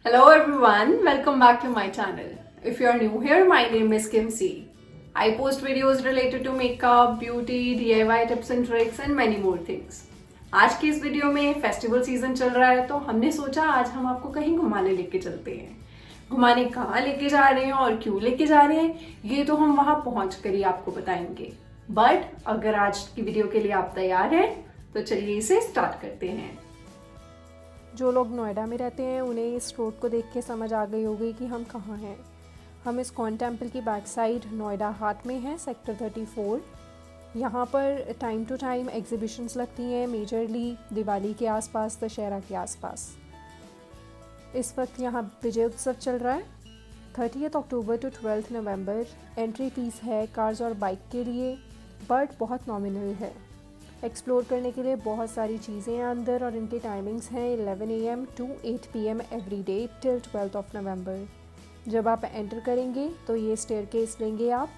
Hello everyone, welcome back to my channel. If you are new here, my name is Kim C. I post videos related to makeup, beauty, DIY tips and tricks and many more things. आज की इस video में festival season चल रहा है तो हमने सोचा आज हम आपको कहीं घुमाने लेके चलते हैं। घुमाने कहाँ लेके जा रहे हैं और क्यों लेके जा रहे हैं ये तो हम वहां पहुंच कर ही आपको बताएंगे। बट अगर आज की वीडियो के लिए आप तैयार हैं तो चलिए इसे स्टार्ट करते हैं। जो लोग नोएडा में रहते हैं उन्हें इस रोड को देख के समझ आ गई होगी कि हम कहाँ हैं। हम इस्कॉन टेम्पल की बैक साइड नोएडा हाट में हैं, सेक्टर 34। यहाँ पर टाइम टू टाइम एग्जीबिशंस लगती हैं, मेजरली दिवाली के आसपास, दशहरा के आसपास। इस वक्त यहाँ विजय उत्सव चल रहा है। 30 अक्टूबर टू 12 नवंबर एंट्री फीस है कार्स और बाइक के लिए, बट बहुत नॉमिनल है। एक्सप्लोर करने के लिए बहुत सारी चीज़ें हैं अंदर और इनके टाइमिंग्स हैं 11 AM to 8 PM every day till 12 November. जब आप एंटर करेंगे तो ये स्टेयरकेस लेंगे आप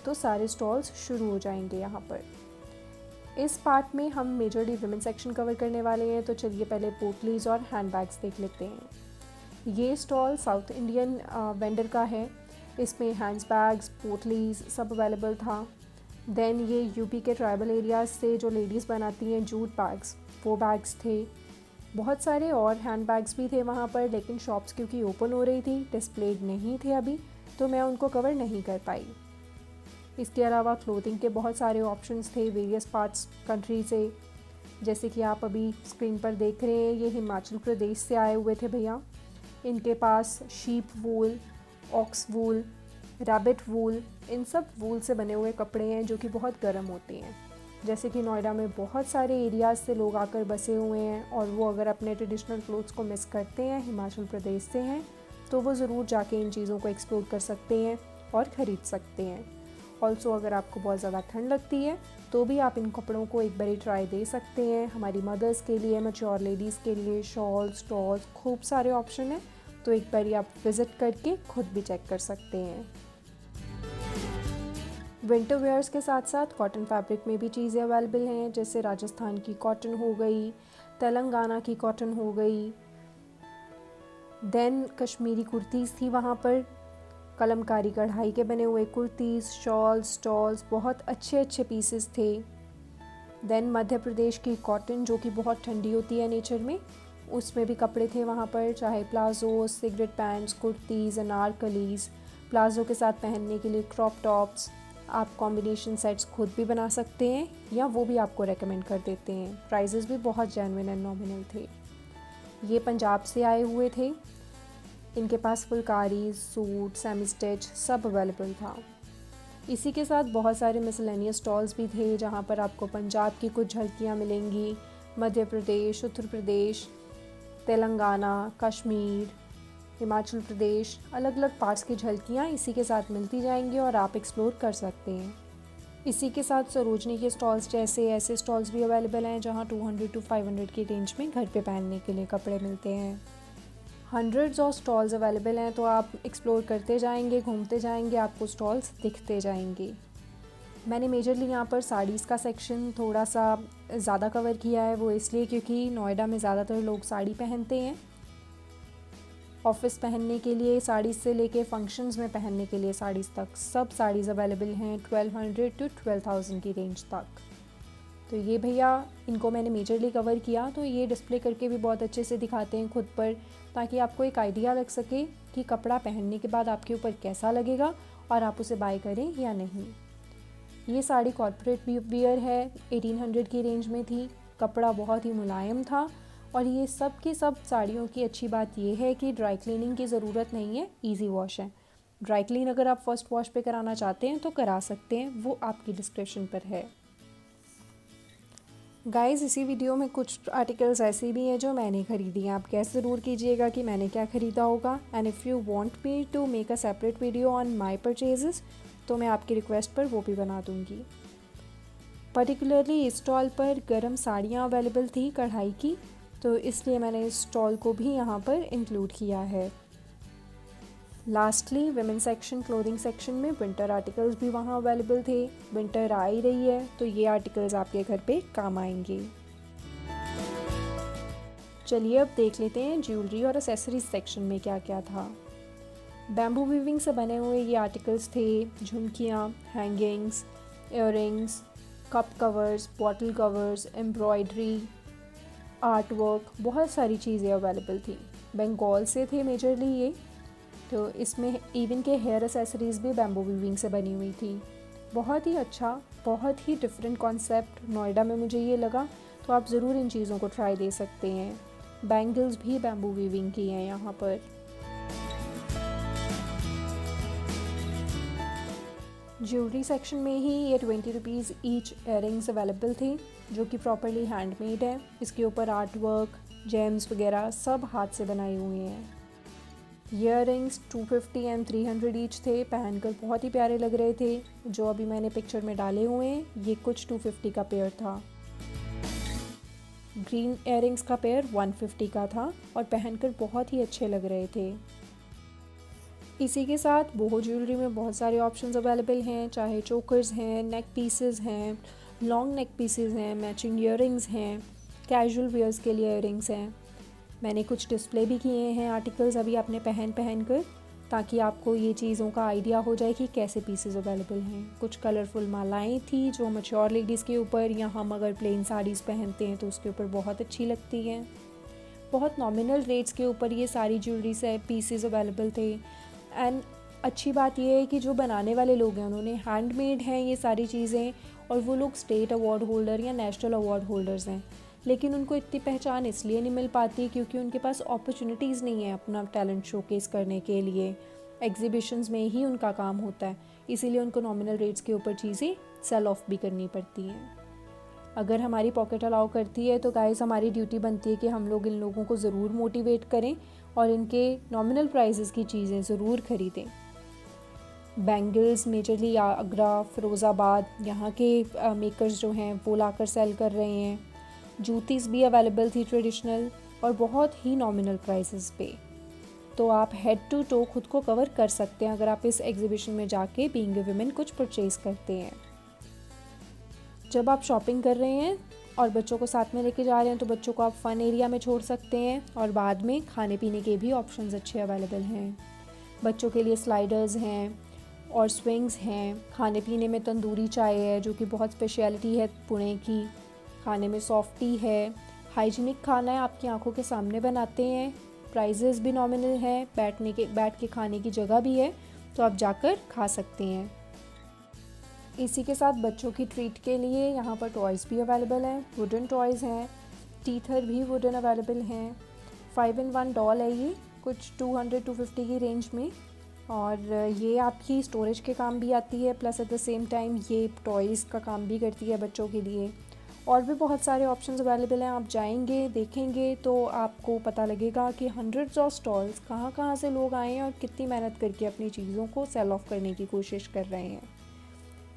तो सारे स्टॉल्स शुरू हो जाएंगे यहाँ पर। इस पार्ट में हम मेजरली वुमेन सेक्शन कवर करने वाले हैं, तो चलिए पहले पोटलीज और हैंडबैग्स देख लेते हैं। ये स्टॉल साउथ इंडियन वेंडर का है। इसमें हैंड्स बैग्स, पोटलीज सब अवेलेबल था। देन ये यूपी के ट्राइबल एरियाज़ से जो लेडीज़ बनाती हैं जूट बैग्स, वो बैग्स थे। बहुत सारे और हैंड बैग्स भी थे वहाँ पर, लेकिन शॉप्स क्योंकि ओपन हो रही थी, डिस्प्लेड नहीं थे अभी, तो मैं उनको कवर नहीं कर पाई। इसके अलावा क्लोथिंग के बहुत सारे ऑप्शंस थे वेरियस पार्ट्स कंट्री से। जैसे कि आप अभी स्क्रीन पर देख रहे हैं, ये हिमाचल प्रदेश से आए हुए थे भैया। इनके पास शीप वूल, ऑक्स वूल, रैबिट वूल, इन सब वूल से बने हुए कपड़े हैं जो कि बहुत गर्म होते हैं। जैसे कि नोएडा में बहुत सारे एरियाज़ से लोग आकर बसे हुए हैं और वो अगर अपने ट्रेडिशनल क्लोथ्स को मिस करते हैं, हिमाचल प्रदेश से हैं, तो वो ज़रूर जाके इन चीज़ों को एक्सप्लोर कर सकते हैं और ख़रीद सकते हैं। ऑल्सो अगर आपको बहुत ज़्यादा ठंड लगती है तो भी आप इन कपड़ों को एक बारी ट्राई दे सकते हैं। हमारी मदर्स के लिए, मैच्योर लेडीज़ के लिए शॉल्स, टॉल्स, खूब सारे ऑप्शन हैं, तो एक बारी आप विज़िट करके खुद भी चेक कर सकते हैं। विंटर वेयर्स के साथ साथ कॉटन फैब्रिक में भी चीज़ें अवेलेबल हैं, जैसे राजस्थान की कॉटन हो गई, तेलंगाना की कॉटन हो गई। देन कश्मीरी कुर्तीज़ थी वहाँ पर, कलमकारी कढ़ाई के बने हुए कुर्तीज़, शॉल्स, स्टॉल्स, बहुत अच्छे अच्छे पीसेस थे। देन मध्य प्रदेश की कॉटन जो कि बहुत ठंडी होती है नेचर में, उसमें भी कपड़े थे वहाँ पर, चाहे palazzo, cigarette pants, kurtis, anarkalis, palazzo के साथ पहनने के लिए क्रॉप टॉप्स। आप कॉम्बिनेशन सेट्स खुद भी बना सकते हैं या वो भी आपको रेकमेंड कर देते हैं। प्राइजेस भी बहुत जेन्युइन एंड नॉमिनल थे। ये पंजाब से आए हुए थे। इनके पास फुलकारी, सूट, सेमी स्टिच सब अवेलेबल था। इसी के साथ बहुत सारे मिसलेनियस स्टॉल्स भी थे जहाँ पर आपको पंजाब की कुछ झलकियाँ मिलेंगी, मध्य प्रदेश, उत्तर प्रदेश, तेलंगाना, कश्मीर, हिमाचल प्रदेश, अलग अलग पार्ट्स की झलकियाँ इसी के साथ मिलती जाएंगी और आप एक्सप्लोर कर सकते हैं। इसी के साथ सरोजनी के स्टॉल्स जैसे ऐसे स्टॉल्स भी अवेलेबल हैं जहाँ 200 टू 500 की रेंज में घर पे पहनने के लिए कपड़े मिलते हैं। हंड्रेड्स ऑफ स्टॉल्स अवेलेबल हैं, तो आप एक्सप्लोर करते जाएंगे, घूमते जाएंगे, आपको स्टॉल्स दिखते जाएंगे। मैंने मेजरली यहाँ पर साड़ीज़ का सेक्शन थोड़ा सा ज़्यादा कवर किया है, वो इसलिए क्योंकि नोएडा में ज़्यादातर लोग साड़ी पहनते हैं। ऑफिस पहनने के लिए साड़ीज़ से लेके फंक्शंस में पहनने के लिए साड़ीज़ तक सब साड़ीज़ अवेलेबल हैं 1200 टू 12,000 की रेंज तक। तो ये भैया, इनको मैंने मेजरली कवर किया, तो ये डिस्प्ले करके भी बहुत अच्छे से दिखाते हैं खुद पर, ताकि आपको एक आइडिया लग सके कि कपड़ा पहनने के बाद आपके ऊपर कैसा लगेगा और आप उसे बाय करें या नहीं। ये साड़ी कॉर्पोरेट वियर है, 1800 की रेंज में थी। कपड़ा बहुत ही मुलायम था और ये सब की सब साड़ियों की अच्छी बात ये है कि ड्राई क्लीनिंग की ज़रूरत नहीं है, इजी वॉश है। ड्राई क्लीन अगर आप फर्स्ट वॉश पे कराना चाहते हैं तो करा सकते हैं, वो आपकी डिस्क्रिप्शन पर है। गाइस, इसी वीडियो में कुछ आर्टिकल्स ऐसे भी हैं जो मैंने ख़रीदी हैं। आप गैस ज़रूर कीजिएगा कि मैंने क्या ख़रीदा होगा। And if you want me to make a separate video on my purchases तो मैं आपकी रिक्वेस्ट पर वो भी बना दूँगी। पर्टिकुलरली इस स्टॉल पर गर्म साड़ियाँ अवेलेबल थी कढ़ाई की, तो इसलिए मैंने इस स्टॉल को भी यहाँ पर इंक्लूड किया है। Lastly women section, clothing section में विंटर आर्टिकल्स भी वहाँ अवेलेबल थे। विंटर आ ही रही है तो ये आर्टिकल्स आपके घर पे काम आएंगे। चलिए अब देख लेते हैं ज्वेलरी और एसेसरीज सेक्शन में क्या क्या था। बैम्बू वीविंग से बने हुए ये आर्टिकल्स थे, झुमकियाँ, hangings, earrings, cup covers, bottle covers, embroidery, art work, बहुत सारी चीज़ें अवेलेबल थी। बंगाल से थे मेजरली ये, तो इसमें इवन के हेयर एसेसरीज़ भी बैम्बू वीविंग से बनी हुई थी। बहुत ही अच्छा, बहुत ही डिफरेंट कॉन्सेप्ट नोएडा में मुझे ये लगा, तो आप ज़रूर इन चीज़ों को ट्राई दे सकते हैं। बैंगल्स भी बैम्बू वीविंग की हैं यहाँ पर। ज्वेलरी सेक्शन में ही ये 20 रुपीज़ ईच इयररिंग्स अवेलेबल थी, जो कि प्रॉपरली हैंडमेड है। इसके ऊपर आर्ट वर्क, जेम्स वगैरह सब हाथ से बनाए हुए हैं। इयररिंग्स 250 एंड 300 ईच थे, पहनकर बहुत ही प्यारे लग रहे थे। जो अभी मैंने पिक्चर में डाले हुए हैं ये कुछ 250 का पेयर था। ग्रीन इयररिंग्स का पेयर 150 का था और पहनकर बहुत ही अच्छे लग रहे थे। इसी के साथ बोहो ज्वेलरी में बहुत सारे ऑप्शंस अवेलेबल हैं, चाहे चोकर्स हैं, नेक पीसेस हैं, लॉन्ग नेक पीसेस हैं, मैचिंग इयररिंग्स हैं, कैजुअल वेयर्स के लिए इयररिंग्स हैं। मैंने कुछ डिस्प्ले भी किए हैं आर्टिकल्स अभी आपने पहन कर, ताकि आपको ये चीज़ों का आइडिया हो जाए कि कैसे पीसेस अवेलेबल हैं। कुछ कलरफुल मालाएं थी जो मैच्योर लेडीज़ के ऊपर, या हम अगर प्लेन साड़ीज़ पहनते हैं तो उसके ऊपर बहुत अच्छी लगती हैं। बहुत नॉमिनल रेट्स के ऊपर ये सारी ज्वेलरी से पीसेस अवेलेबल थे। एंड अच्छी बात यह है कि जो बनाने वाले लोग हैं उन्होंने हैंडमेड हैं ये सारी चीज़ें, और वो लोग स्टेट अवार्ड होल्डर या नेशनल अवार्ड होल्डर्स हैं। लेकिन उनको इतनी पहचान इसलिए नहीं मिल पाती क्योंकि उनके पास अपॉर्चुनिटीज़ नहीं है अपना टैलेंट शोकेस करने के लिए। एग्जीबिशंस में ही उनका काम होता है, इसीलिए उनको नॉमिनल रेट्स के ऊपर चीज़ें सेल ऑफ भी करनी पड़ती हैं। अगर हमारी पॉकेट अलाउ करती है तो गाइस हमारी ड्यूटी बनती है कि हम लोग इन लोगों को ज़रूर मोटिवेट करें और इनके नॉमिनल प्राइसेस की चीज़ें ज़रूर ख़रीदें। बैंगल्स मेजरली आगरा, फ़िरोज़ाबाद यहाँ के मेकर्स जो हैं वो लाकर सेल कर रहे हैं। जूतीज़ भी अवेलेबल थी ट्रेडिशनल और बहुत ही नॉमिनल प्राइसेस पे। तो आप हेड टू टो खुद को कवर कर सकते हैं अगर आप इस एग्जीबिशन में जाके बीइंग अ वुमेन कुछ परचेज़ करते हैं। जब आप शॉपिंग कर रहे हैं और बच्चों को साथ में लेके जा रहे हैं तो बच्चों को आप फ़न एरिया में छोड़ सकते हैं, और बाद में खाने पीने के भी ऑप्शंस अच्छे अवेलेबल हैं। बच्चों के लिए स्लाइडर्स हैं और स्विंग्स हैं। खाने पीने में तंदूरी चाय है जो कि बहुत स्पेशलिटी है पुणे की। खाने में सॉफ्टी है, हाइजीनिक खाना है, आपकी आंखों के सामने बनाते हैं। प्राइजेस भी नॉमिनल हैं, बैठ के खाने की जगह भी है, तो आप जाकर खा सकते हैं। इसी के साथ बच्चों की ट्रीट के लिए यहाँ पर टॉयज़ भी अवेलेबल हैं। वुडन टॉयज़ हैं, टीथर भी वुडन अवेलेबल हैं। 5-in-1 डॉल है ये, कुछ 200-250 की रेंज में, और ये आपकी स्टोरेज के काम भी आती है, plus at the same time ये टॉयज़ का काम भी करती है बच्चों के लिए। और भी बहुत सारे ऑप्शंस अवेलेबल हैं। आप जाएंगे देखेंगे तो आपको पता लगेगा कि हंड्रेड्स ऑफ स्टॉल्स कहाँ से लोग आए हैं और कितनी मेहनत करके अपनी चीज़ों को सेल ऑफ करने की कोशिश कर रहे हैं।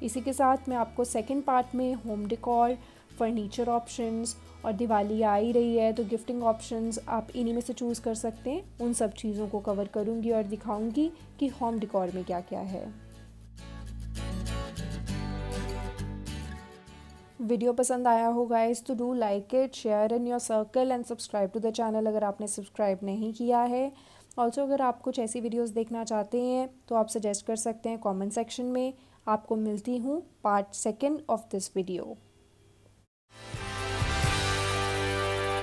इसी के साथ मैं आपको सेकंड पार्ट में होम डेकोर, फर्नीचर ऑप्शंस, और दिवाली आ ही रही है तो गिफ्टिंग ऑप्शंस आप इन्हीं में से चूज़ कर सकते हैं, उन सब चीज़ों को कवर करूँगी और दिखाऊँगी कि होम डेकोर में क्या क्या है। वीडियो पसंद आया हो गाइस तो do like it, share in your circle and subscribe to the channel अगर आपने सब्सक्राइब नहीं किया है। ऑल्सो अगर आप कुछ ऐसी वीडियोस देखना चाहते हैं तो आप सजेस्ट कर सकते हैं कमेंट सेक्शन में। आपको मिलती हूँ पार्ट 2 ऑफ दिस वीडियो।